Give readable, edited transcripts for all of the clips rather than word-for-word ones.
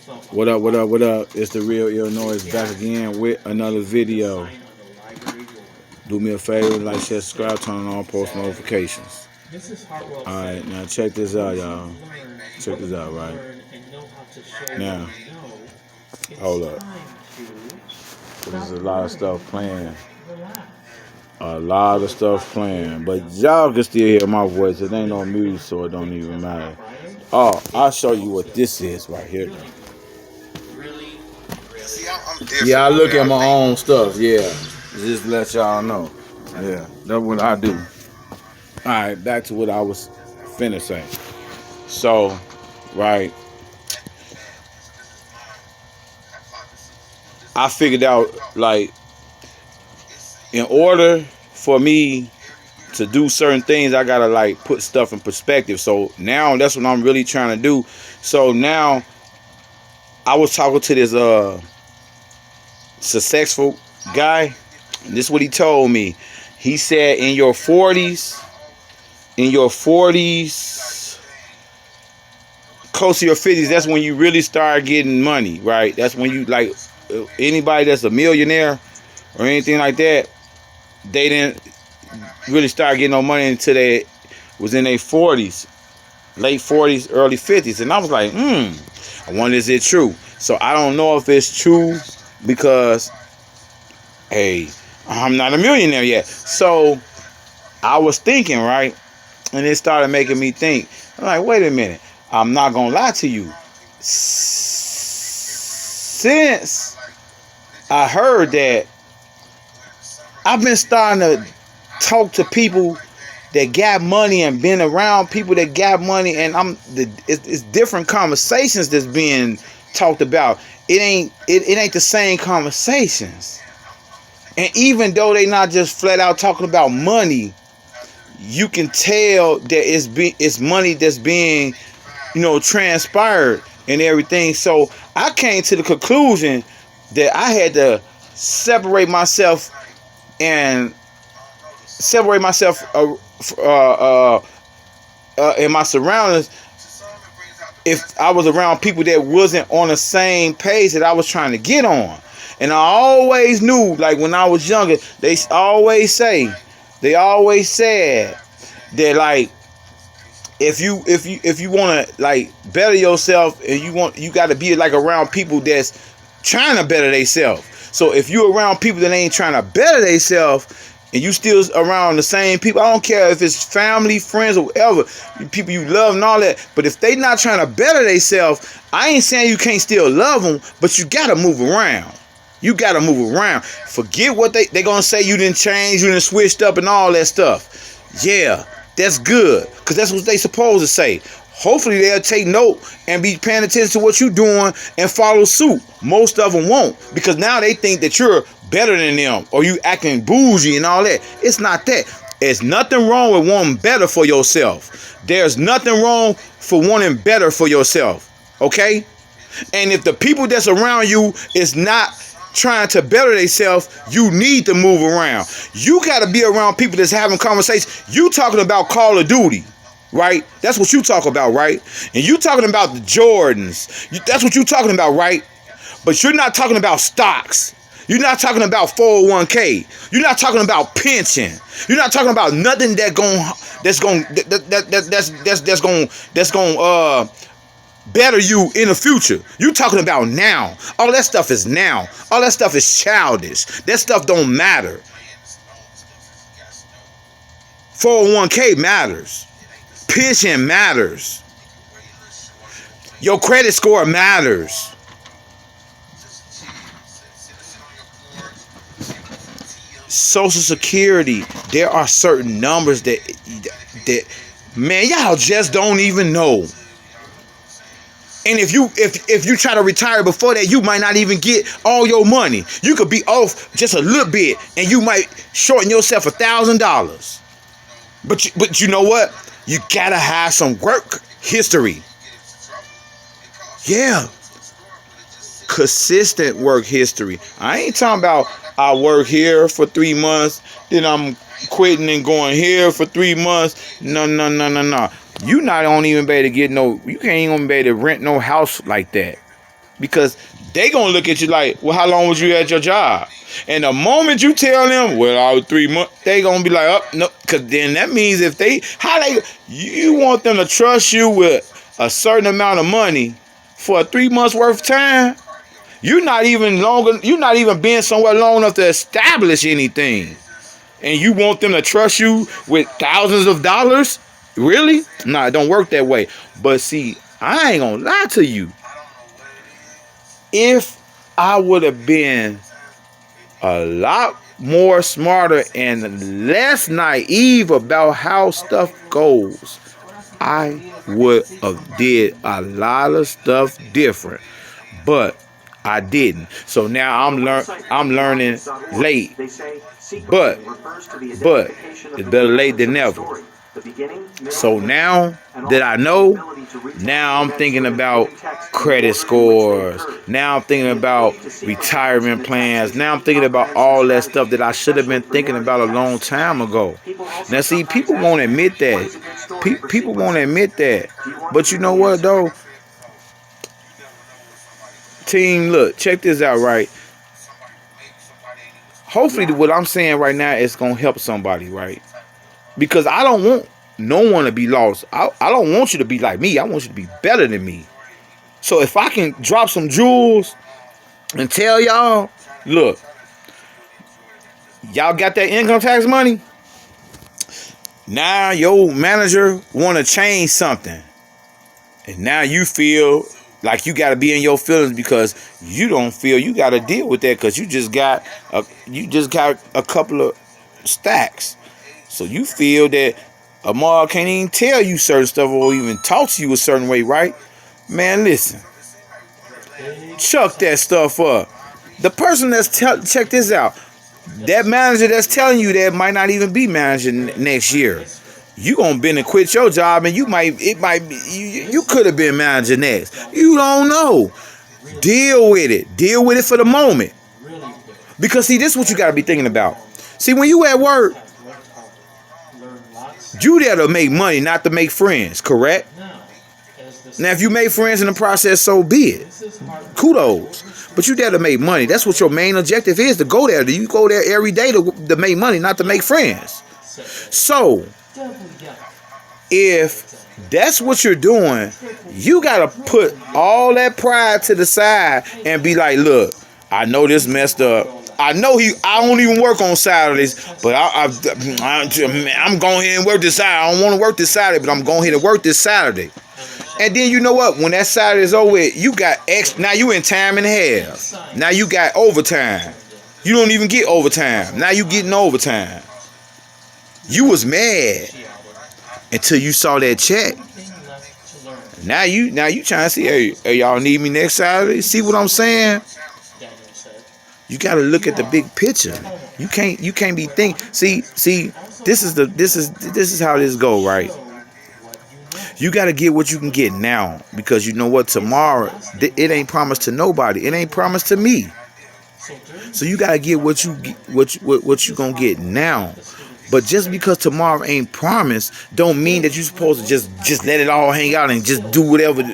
What up, what up, what up? It's the Real Illinois back again with another video. Do me a favor, like, share, subscribe, turn on post notifications. Alright, now check this out, y'all. Check this out, right? Now, hold up. There's a lot of stuff playing. A lot of stuff playing. But y'all can still hear my voice. It ain't no music, so it don't even matter. Oh, I'll show you what this is right here. Yeah, I look at my own stuff. Yeah, just let y'all know. Yeah, that's what I do. All right, back to what I was finna say. So, right, I figured out, like, in order for me to do certain things, I gotta, like, put stuff in perspective. So now that's what I'm really trying to do. So now I was talking to this successful guy, and this is what he told me. He said in your 40s, close to your 50s, that's when you really start getting money, right? That's when you, like, anybody that's a millionaire or anything like that, they didn't really start getting no money until they was in their 40s, late 40s, early 50s. And I was like, I wonder, is it true? So I don't know if it's true because, hey, I'm not a millionaire yet. So I was thinking, right? And it started making me think. I'm like, wait a minute. I'm not going to lie to you. Since I heard that, I've been starting to talk to people that got money and been around people that got money, and it's different conversations that's being talked about. It ain't the same conversations. And even though they not just flat out talking about money, you can tell that it's money that's being, transpired and everything. So I came to the conclusion that I had to separate myself in my surroundings if I was around people that wasn't on the same page that I was trying to get on. And I always knew, like when I was younger, they always said that, like, if you want to, like, better yourself, and you got to be, like, around people that's trying to better themselves. So if you around people that ain't trying to better themselves, and you still around the same people, I don't care if it's family, friends, or whatever, people you love and all that, but if they not trying to better themselves, I ain't saying you can't still love them, but you got to move around. You got to move around. Forget what they going to say. You didn't change, you didn't switched up and all that stuff. Yeah, that's good, because that's what they supposed to say. Hopefully they'll take note and be paying attention to what you're doing and follow suit. Most of them won't, because now they think that you're better than them or you acting bougie and all that. It's not that. There's nothing wrong with wanting better for yourself. There's nothing wrong for wanting better for yourself. Okay? And if the people that's around you is not trying to better themselves, you need to move around. You got to be around people that's having conversations. You talking about Call of Duty, right? That's what you talk about, right? And you talking about the Jordans. That's what you talking about, right? But you're not talking about stocks. You're not talking about 401k. You're not talking about pension. You're not talking about nothing that's going better you in the future. You talking about now. All that stuff is now. All that stuff is childish. That stuff don't matter. 401k matters. Pension matters. Your credit score matters. Social Security, there are certain numbers that man, y'all just don't even know. And if you try to retire before that, you might not even get all your money. You could be off just a little bit, and you might shorten yourself $1,000. But you know what? You gotta have some work history. Yeah, consistent work history. I ain't talking about I work here for 3 months, then I'm quitting and going here for 3 months. No. You not even be able to get you can't even be able to rent no house like that. because they gonna look at you like, well, how long was you at your job? And the moment you tell them, well, I was 3 months, they gonna be like, oh no, because then that means if you want them to trust you with a certain amount of money for a 3 months worth of time. You're not even being somewhere long enough to establish anything. And you want them to trust you with thousands of dollars? Really? Nah, it don't work that way. But see, I ain't gonna lie to you. If I would have been a lot more smarter and less naive about how stuff goes, I would have did a lot of stuff different. But I didn't. So now I'm learning late. But it's better late than never. So now that I know, now I'm thinking about credit scores. Now I'm thinking about retirement plans. Now I'm thinking about all that stuff that I should have been thinking about a long time ago. Now see, people won't admit that. People won't admit that. But you know what though? Team, look, check this out, right? Hopefully what I'm saying right now is going to help somebody, right? Because I don't want no one to be lost. I don't want you to be like me. I want you to be better than me. So if I can drop some jewels and tell y'all, look, y'all got that income tax money? Now your manager want to change something. And now you feel like you got to be in your feelings because you don't feel you got to deal with that because you just got a couple of stacks. So you feel that Amar can't even tell you certain stuff or even talk to you a certain way, right? Man, listen. Chuck that stuff up. The person check this out. That manager that's telling you that might not even be managing next year. You gonna been and quit your job, and you could have been manager next. You don't know. Deal with it. Deal with it for the moment. Because see, this is what you gotta be thinking about. See, when you at work, you there to make money, not to make friends, correct? Now, if you make friends in the process, so be it. Kudos. But you there to make money. That's what your main objective is, to go there. You go there every day to make money, not to make friends. So, if that's what you're doing, you got to put all that pride to the side and be like, look, I know this messed up. I don't even work on Saturdays, but I'm going ahead and work this Saturday. I don't want to work this Saturday, but I'm going ahead and work this Saturday. And then you know what? When that Saturday is over, you got now you in time and a half. Now you got overtime. You don't even get overtime. Now you getting overtime. You was mad until you saw that check. Now you trying to see, hey, y'all need me next Saturday? See what I'm saying? You got to look at the big picture. You can't be thinking. See, this is how this go, right? You got to get what you can get now, because you know what, tomorrow it ain't promised to nobody. It ain't promised to me. So you got to get what you gonna get now. But just because tomorrow ain't promised, don't mean that you're supposed to just let it all hang out and just do whatever,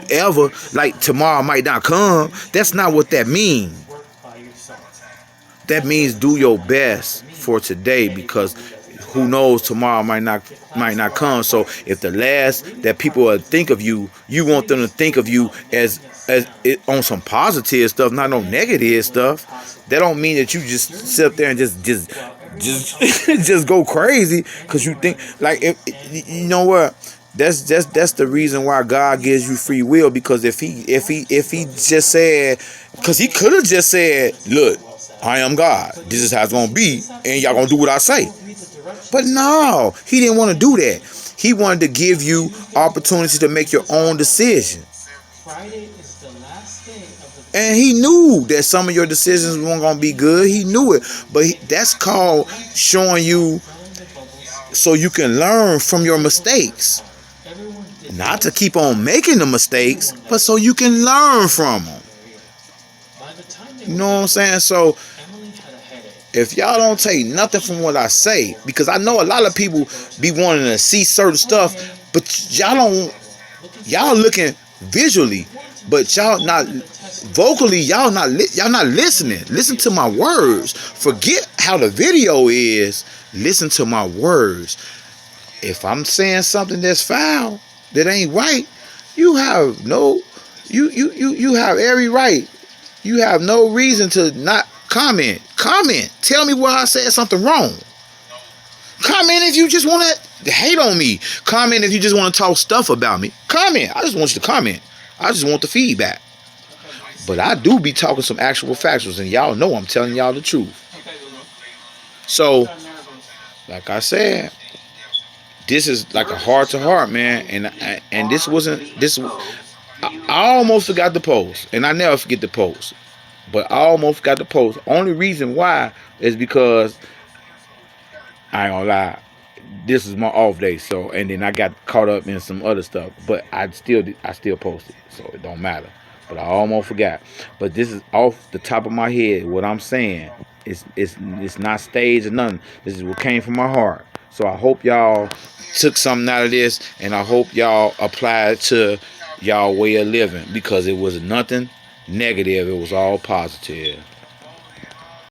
like tomorrow might not come. That's not what that means. That means do your best for today, because who knows, tomorrow might not come. So if the last that people will think of you, you want them to think of you as it on some positive stuff, not no negative stuff. That don't mean that you just sit up there and just go crazy because you think like you know what. That's the reason why God gives you free will, because if he just said, because he could have just said, look, I am God, this is how it's gonna be, and y'all gonna do what I say. But no, he didn't want to do that. He wanted to give you opportunity to make your own decision. And he knew that some of your decisions weren't going to be good. He knew it. But that's called showing you so you can learn from your mistakes. Not to keep on making the mistakes, but so you can learn from them. You know what I'm saying? So if y'all don't take nothing from what I say, because I know a lot of people be wanting to see certain stuff, but y'all looking visually. but y'all not vocally. Y'all not listening. Listen to my words. Forget how the video is. Listen to my words. If I'm saying something that's foul, that ain't right, you have no, you have every right. You have no reason to not comment. Comment. Tell me where I said something wrong. Comment if you just want to hate on me. Comment if you just want to talk stuff about me. Comment. I just want you to comment. I just want the feedback. But I do be talking some actual factuals, and y'all know I'm telling y'all the truth. So, like I said, this is like a heart to heart, man. And this wasn't this. I almost forgot the post, and I never forget the post. But I almost forgot the post. Only reason why is because I ain't gonna lie, this is my off day. So, and then I got caught up in some other stuff. But I still posted, so it don't matter. But I almost forgot. But this is off the top of my head. What I'm saying, it's not staged or nothing. This is what came from my heart. So I hope y'all took something out of this, and I hope y'all apply it to y'all way of living, because it was nothing negative. It was all positive.